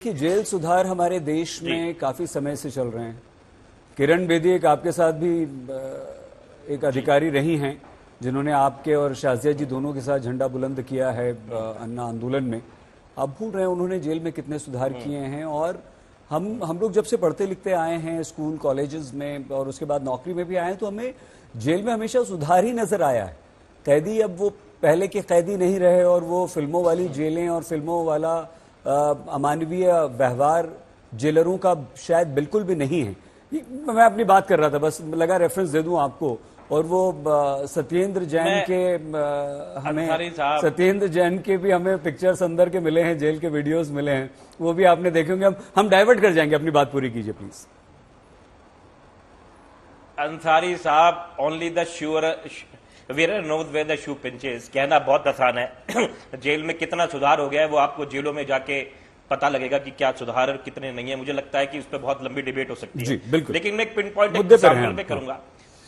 कि जेल सुधार हमारे देश में काफी समय से चल रहे हैं। किरण बेदी एक आपके साथ भी एक अधिकारी रही हैं जिन्होंने आपके और शाजिया जी दोनों के साथ झंडा बुलंद किया है अन्ना आंदोलन में। आप भूल रहे हैं उन्होंने जेल में कितने सुधार किए हैं। और हम लोग जब से पढ़ते लिखते आए हैं स्कूल कॉलेजेस में और उसके बाद नौकरी में भी आए हैं तो हमें जेल में हमेशा सुधार ही नजर आया है। कैदी अब वो पहले के कैदी नहीं रहे और वो फिल्मों वाली जेलें और फिल्मों वाला अमानवीय व्यवहार जेलरों का शायद बिल्कुल भी नहीं है। मैं अपनी बात कर रहा था, बस लगा रेफरेंस दे दूं आपको। और वो सत्येंद्र जैन के हमें सत्येंद्र जैन के भी हमें पिक्चर्स अंदर के मिले हैं, जेल के वीडियोस मिले हैं, वो भी आपने देखे होंगे। हम डाइवर्ट कर जाएंगे, अपनी बात पूरी कीजिए प्लीज। अंसारी साहब, only the sure wear knows where the shoe pinches, कहना बहुत आसान है। जेल में कितना सुधार हो गया है वो आपको जेलों में जाके पता लगेगा कि क्या सुधार और कितने नहीं है। मुझे लगता है कि उस पर बहुत लंबी डिबेट हो सकती है, लेकिन मैं एक पिन पॉइंट एग्जाम्पल पे करूंगा।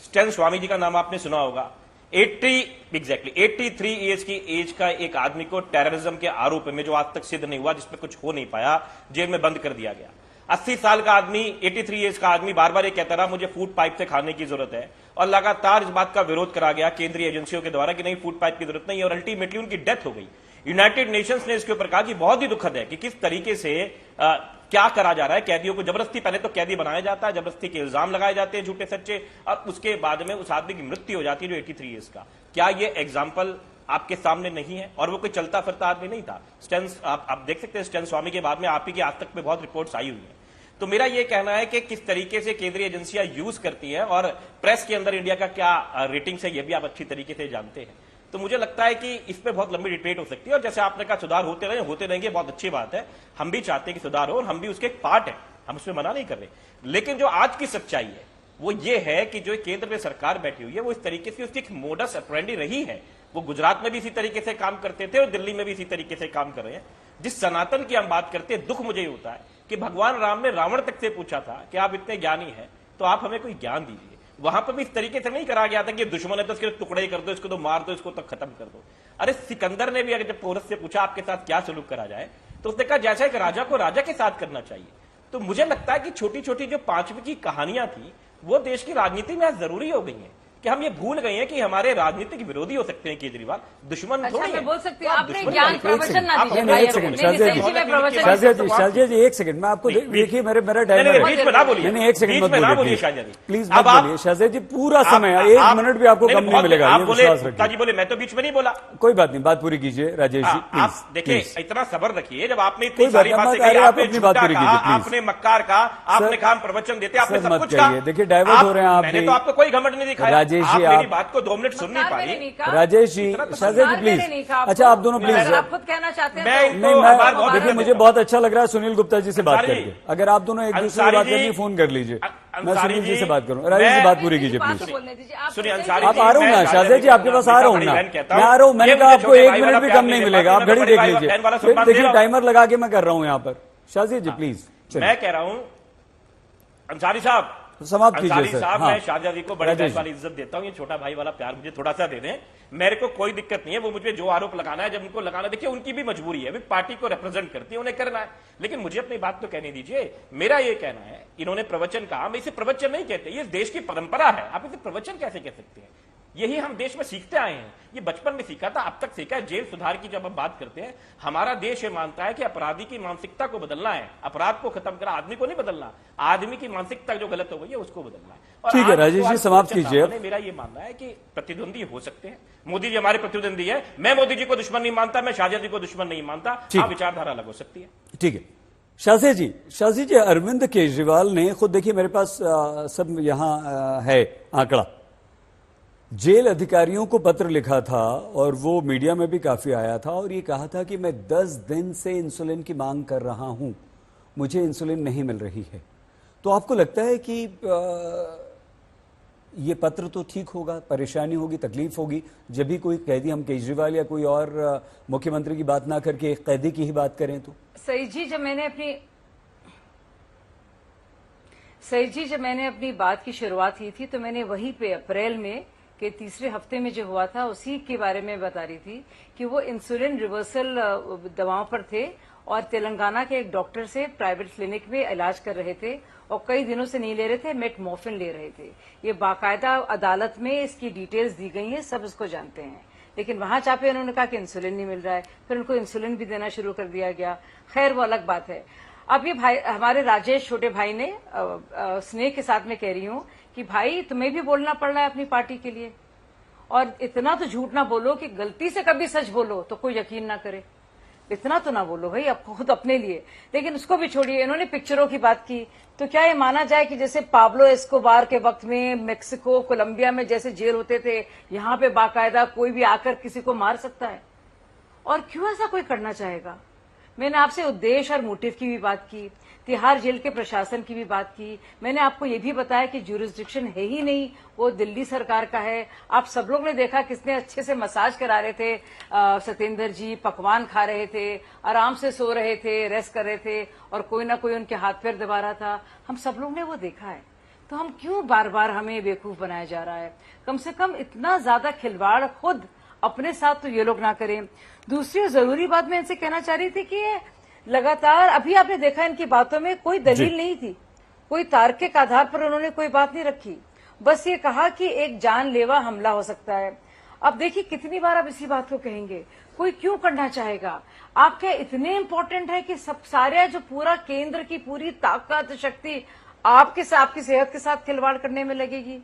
स्टैन स्वामी जी का नाम आपने सुना होगा। 83 ईयर्स की एज का एक आदमी को टेररिज्म के आरोप में, जो आज तक सिद्ध नहीं हुआ, जिसपे कुछ हो नहीं पाया, जेल में बंद कर दिया गया। 80 साल का आदमी, 83 ईयर्स का आदमी बार बार ये कहता रहा मुझे फूड पाइप से खाने की जरूरत है, और लगातार इस बात का विरोध करा गया केंद्रीय एजेंसियों के द्वारा कि नहीं फूड पाइप की जरूरत नहीं है, और अल्टीमेटली उनकी डेथ हो गई। यूनाइटेड नेशंस ने इसके ऊपर कहा कि बहुत ही दुखद है कि किस तरीके से क्या करा जा रहा है। कैदियों को जबरदस्ती पहले तो कैदी बनाया जाता है, जबरदस्ती के इल्जाम लगाए जाते हैं झूठे सच्चे, और उसके बाद में उस आदमी की मृत्यु हो जाती है जो 83 ईयर्स का। क्या ये एग्जाम्पल आपके सामने नहीं है? और वो कोई चलता फिरता आदमी नहीं था। स्टैन आप देख सकते हैं, स्टैन स्वामी के बाद में आप ही की आज तक में बहुत रिपोर्ट्स आई हुई है। तो मेरा यह कहना है कि किस तरीके से केंद्रीय एजेंसियां यूज करती हैं और प्रेस के अंदर इंडिया का क्या रेटिंग्स है, यह भी आप अच्छी तरीके से जानते हैं। तो मुझे लगता है कि इस पे बहुत लंबी डिबेट हो सकती है, और जैसे आपने कहा सुधार होते रहेंगे, बहुत अच्छी बात है। हम भी चाहते हैं कि सुधार हो और हम भी उसके एक पार्ट है, हम उसमें मना नहीं कर रहे। लेकिन जो आज की सच्चाई है वो ये है कि जो केंद्र में सरकार बैठी हुई है वो इस तरीके से उसकी एक मोडस ऑपरेंडी रही है। वो गुजरात में भी इसी तरीके से काम करते थे और दिल्ली में भी इसी तरीके से काम कर रहे हैं। जिस सनातन की हम बात करते हैं, दुख मुझे ये होता है कि भगवान राम ने रावण तक से पूछा था कि आप इतने ज्ञानी हैं तो आप हमें कोई ज्ञान दीजिए। वहां पर भी इस तरीके से नहीं करा गया था कि दुश्मन है तो इसके टुकड़े ही कर दो, इसको तो मार दो, इसको तो खत्म कर दो। अरे सिकंदर ने भी अगर जब पोरस से पूछा आपके साथ क्या सलूक करा जाए तो उसने कहा जैसा एक राजा को राजा के साथ करना चाहिए। तो मुझे लगता है कि छोटी छोटी जो 5वीं की कहानियां थी वो देश की राजनीति में आज जरूरी हो गई है कि हम ये भूल गए हैं कि हमारे राजनीतिक विरोधी हो सकते हैं केजरीवाल, दुश्मन थोड़ी है। बोल सकते हैं आपने ज्ञान प्रवचन ना दीजिए। एक सेकंड शाजिया जी, एक सेकंड मैं आपको देखिए मेरा टाइम बीच में ना बोलिए, नहीं एक सेकंड मत बोलिए शाजिया जी, प्लीज मत बोलिए शाजिया जी, पूरा समय 1 मिनट भी आपको कम नहीं मिलेगा। आप बोले, मैं तो बीच में नहीं बोला। कोई बात नहीं, बात पूरी कीजिए राजेश जी। आप देखिए, इतना सब्र रखिए। जब आपने इतनी सारी बातें कही, आपने मक्कार का, आपने कहा प्रवचन देते, आपने सब कुछ कहा। देखिए डाइवर्ट हो रहे हैं आप। मैंने तो आपको कोई घमंड नहीं दिखाया। राजेश जी, मेरी बात को 2 मिनट सुन नहीं पाई। राजेश जी, शाजिया जी प्लीज। अच्छा आप दोनों प्लीज, आप खुद कहना चाहते हैं। मैं देखिए मुझे बहुत अच्छा लग रहा है सुनील गुप्ता जी से बात करके। अगर आप दोनों एक दूसरे से बात करनी फोन कर लीजिए, मैं सुनील जी से बात करूँ। राजेश जी बात पूरी कीजिए प्लीज। आप आ रहा हूँ ना शाजिया जी, आपके पास आ रहा हूँ ना, मैं आ रहा हूँ। मैंने कहा आपको 1 मिनट भी कम नहीं मिलेगा, आप घड़ी देख लीजिए। देखिए टाइमर लगा के मैं कर रहा हूँ यहाँ पर। शाजिया जी प्लीज। मैं कह रहा हूँ अंसारी साहब, समाप्त कीजिए सर। साहब, मैं शाहजहा जी को बड़े वाली इज्जत देता हूँ, ये छोटा भाई वाला प्यार मुझे थोड़ा सा दे दें। मेरे को कोई दिक्कत नहीं है, वो मुझे जो आरोप लगाना है जब उनको लगाना, देखिए उनकी भी मजबूरी है, पार्टी को रिप्रेजेंट करती है, उन्हें करना है। लेकिन मुझे अपनी बात तो कहने दीजिए। मेरा ये कहना है, इन्होंने प्रवचन कहा, मैं इसे प्रवचन नहीं कहते, ये देश की परंपरा है, आप इसे प्रवचन कैसे कह सकते हैं? यही हम देश में सीखते आए हैं, ये बचपन में सीखा था, अब तक सीखा है। जेल सुधार की जब हम बात करते हैं, हमारा देश ये मानता है कि अपराधी की मानसिकता को बदलना है, अपराध को खत्म करा, आदमी को नहीं बदलना। आदमी की मानसिकता जो गलत हो गई है उसको बदलना है। ठीक है राजेश जी, समाप्त कीजिए। मेरा ये मानना है कि प्रतिद्वंदी हो सकते हैं, मोदी जी हमारे प्रतिद्वंदी है, मैं मोदी जी को दुश्मन नहीं मानता, मैं शाहजहा जी को दुश्मन नहीं मानता, विचारधारा अलग हो सकती है। ठीक है शाजिया जी, अरविंद केजरीवाल ने खुद, देखिए मेरे पास सब यहाँ है आंकड़ा, जेल अधिकारियों को पत्र लिखा था और वो मीडिया में भी काफी आया था, और ये कहा था कि मैं 10 दिन से इंसुलिन की मांग कर रहा हूं, मुझे इंसुलिन नहीं मिल रही है। तो आपको लगता है कि ये पत्र तो ठीक होगा, परेशानी होगी, तकलीफ होगी जब भी कोई कैदी, हम केजरीवाल या कोई और मुख्यमंत्री की बात ना करके एक कैदी की ही बात करें तो? सही जी, जब मैंने अपनी बात की शुरुआत की थी तो मैंने वहीं पे अप्रैल में के तीसरे हफ्ते में जो हुआ था उसी के बारे में बता रही थी कि वो इंसुलिन रिवर्सल दवाओं पर थे और तेलंगाना के एक डॉक्टर से प्राइवेट क्लिनिक में इलाज कर रहे थे और कई दिनों से नहीं ले रहे थे, मेटमॉर्फिन ले रहे थे। ये बाकायदा अदालत में इसकी डिटेल्स दी गई हैं, सब इसको जानते हैं। लेकिन वहां चापे उन्होंने कहा कि इंसुलिन नहीं मिल रहा है, फिर उनको इंसुलिन भी देना शुरू कर दिया गया। खैर वो अलग बात है। अब ये भाई हमारे राजेश छोटे भाई ने स्नेह के साथ में कह रही हूं कि भाई तुम्हें भी बोलना पड़ रहा है अपनी पार्टी के लिए, और इतना तो झूठ ना बोलो कि गलती से कभी सच बोलो तो कोई यकीन ना करे। इतना तो ना बोलो भाई, अब खुद अपने लिए। लेकिन उसको भी छोड़िए, इन्होंने पिक्चरों की बात की, तो क्या ये माना जाए कि जैसे पाब्लो एस्कोबार के वक्त में मेक्सिको कोलंबिया में जैसे जेल होते थे, यहाँ पे बाकायदा कोई भी आकर किसी को मार सकता है? और क्यों ऐसा कोई करना चाहेगा? मैंने आपसे उद्देश्य और मोटिव की भी बात की, तिहाड़ जेल के प्रशासन की भी बात की। मैंने आपको ये भी बताया कि ज्यूरिसडिक्शन है ही नहीं, वो दिल्ली सरकार का है। आप सब लोग ने देखा किसने अच्छे से मसाज करा रहे थे, सत्येंद्र जी पकवान खा रहे थे, आराम से सो रहे थे, रेस्ट कर रहे थे, और कोई ना कोई उनके हाथ पैर दबा रहा था। हम सब लोग ने वो देखा है। तो हम क्यों बार बार हमें बेवकूफ बनाया जा रहा है? कम से कम इतना ज्यादा खिलवाड़ खुद अपने साथ तो ये लोग ना करें। दूसरी जरूरी बात मैं इनसे कहना चाह रही थी कि लगातार अभी आपने देखा इनकी बातों में कोई दलील नहीं थी, कोई तार्किक आधार पर उन्होंने कोई बात नहीं रखी। बस ये कहा कि एक जानलेवा हमला हो सकता है। अब देखिए कितनी बार आप इसी बात को कहेंगे, कोई क्यों करना चाहेगा? आप क्या इतने इंपॉर्टेंट है कि सब सारे जो पूरा केंद्र की पूरी ताकत शक्ति आपकी सेहत के साथ खिलवाड़ करने में लगेगी?